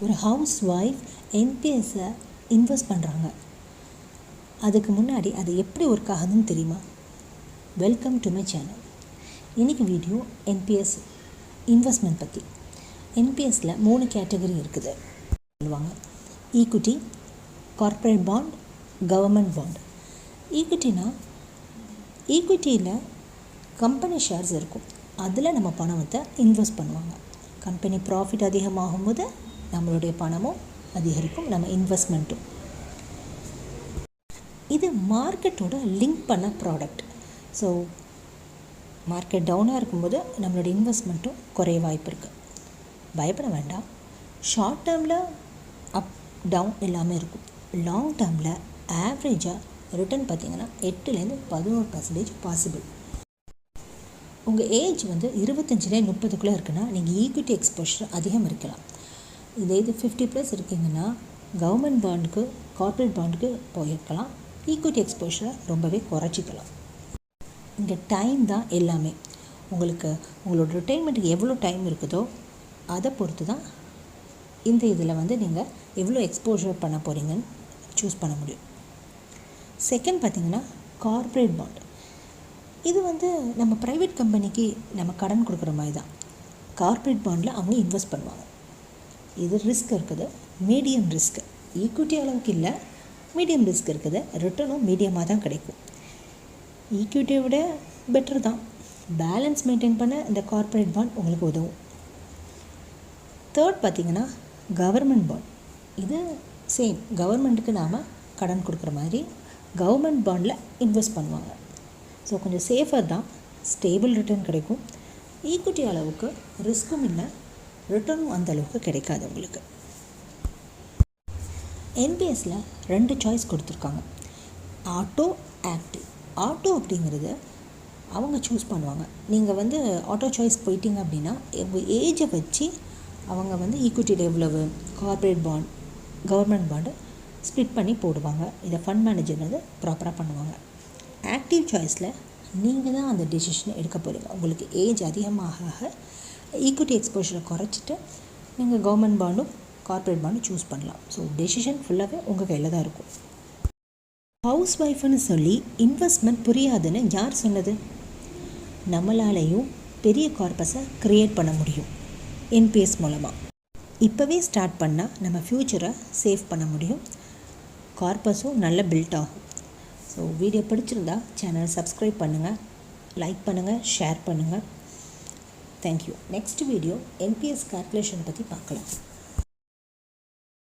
ஒரு house wife என்பிஎஸ்ஸை invest பண்ணுறாங்க. அதுக்கு முன்னாடி அது எப்படி ஒர்க் ஆகுதுன்னு தெரியுமா? Welcome to my channel. இன்றைக்கி வீடியோ என்பிஎஸ் இன்வெஸ்ட்மெண்ட் பற்றி. என்பிஎஸ்சில் 3 கேட்டகரி இருக்குது சொல்லுவாங்க. Equity, corporate bond, government bond. ஈக்விட்டியில் கம்பெனி ஷேர்ஸ் இருக்கும், அதில் நம்ம பணத்தை இன்வெஸ்ட் பண்ணுவாங்க. கம்பெனி ப்ராஃபிட் அதிகமாகும் போது நம்மளுடைய பணமும் அதிகரிக்கும், நம்ம இன்வெஸ்ட்மெண்ட்டும். இது மார்க்கெட்டோட லிங்க் பண்ண ப்ராடக்ட். ஸோ மார்க்கெட் டவுனாக இருக்கும்போது நம்மளோட இன்வெஸ்ட்மெண்ட்டும் குறைய வாய்ப்பு இருக்குது. பயப்பட வேண்டாம். ஷார்ட் டேர்மில் அப் டவுன் எல்லாமே இருக்கும். லாங் டேர்மில் ஆவரேஜாக ரிட்டர்ன் பார்த்திங்கன்னா 8-11% பாசிபிள். உங்கள் ஏஜ் 25-30 இருக்குன்னா நீங்கள் ஈக்விட்டி எக்ஸ்போஷர் அதிகம் இருக்கலாம். இதே இது 50+ இருக்கீங்கன்னா கவர்மெண்ட் பாண்டுக்கு, கார்ப்பரேட் பாண்டுக்கு போயிருக்கலாம். ஈக்விட்டி எக்ஸ்போஷரை ரொம்பவே குறைச்சிக்கலாம். இங்கே டைம் தான் எல்லாமே. உங்களோட ரிட்டைர்மெண்ட்டுக்கு எவ்வளோ டைம் இருக்குதோ அதை பொறுத்து தான் இந்த இதில் நீங்கள் எவ்வளோ எக்ஸ்போஷர் பண்ண போகிறீங்கன்னு சூஸ் பண்ண முடியும். செகண்ட் பார்த்திங்கன்னா கார்ப்பரேட் பாண்ட். இது நம்ம ப்ரைவேட் கம்பெனிக்கு நம்ம கடன் கொடுக்குற மாதிரி தான். கார்ப்பரேட் பாண்டில் அவங்க இன்வெஸ்ட் பண்ணுவாங்க. இது ரிஸ்க் இருக்குது, மீடியம் ரிஸ்க். ஈக்விட்டி அளவுக்கு இல்லை, மீடியம் ரிஸ்க் இருக்குது. ரிட்டர்னும் மீடியமாக தான் கிடைக்கும். ஈக்விட்டியை விட பெட்டர் தான். பேலன்ஸ் மெயின்டைன் பண்ண இந்த கார்ப்பரேட் பாண்ட் உங்களுக்கு உதவும். தேர்ட் பார்த்திங்கன்னா கவர்மெண்ட் பாண்ட். இது சேம், கவர்மெண்ட்டுக்கு நாம் கடன் கொடுக்குற மாதிரி கவர்மெண்ட் பாண்டில் இன்வெஸ்ட் பண்ணுவாங்க. ஸோ கொஞ்சம் சேஃபர் தான், ஸ்டேபிள் ரிட்டர்ன் கிடைக்கும். ஈக்விட்டி அளவுக்கு ரிஸ்க்கும் இல்லை, ரிட்டர்னும் அந்த அளவுக்கு கிடைக்காது உங்களுக்கு. என்பிஎஸ்சில் 2 சாய்ஸ் கொடுத்துருக்காங்க, ஆட்டோ, ஆக்டிவ். ஆட்டோ அப்படிங்கிறது அவங்க சூஸ் பண்ணுவாங்க. நீங்கள் ஆட்டோ சாய்ஸ் போயிட்டீங்க அப்படின்னா உங்கள் ஏஜை வச்சு அவங்க ஈக்விட்டியில் எவ்வளவு, corporate bond, government bond split பண்ணி போடுவாங்க. இதை ஃபண்ட் மேனேஜர் ப்ராப்பராக பண்ணுவாங்க. ஆக்டிவ் சாய்ஸில் நீங்கள் தான் அந்த டெசிஷனை எடுக்க போகிறீங்க. உங்களுக்கு ஏஜ் அதிகமாக ஈக்விட்டி எக்ஸ்போஷரை குறைச்சிட்டு நீங்கள் கவர்மெண்ட் பாண்டும் கார்ப்பரேட் பாண்டும் சூஸ் பண்ணலாம். ஸோ டெசிஷன் ஃபுல்லாகவே உங்கள் கையில் தான் இருக்கும். ஹவுஸ் ஒய்ஃப்னு சொல்லி இன்வெஸ்ட்மெண்ட் புரியாதுன்னு யார் சொன்னது? நம்மளாலேயும் பெரிய கார்பஸை க்ரியேட் பண்ண முடியும் என்பிஎஸ் மூலமாக. இப்போவே ஸ்டார்ட் பண்ணால் நம்ம ஃப்யூச்சரை சேவ் பண்ண முடியும். கார்பஸும் நல்ல பில்ட் ஆகும். ஸோ வீடியோ பிடிச்சிருந்தா சேனலை சப்ஸ்கிரைப் பண்ணுங்கள், லைக் பண்ணுங்கள், ஷேர் பண்ணுங்கள். Thank you. Next video NPS calculation பற்றி பார்க்கலாம்.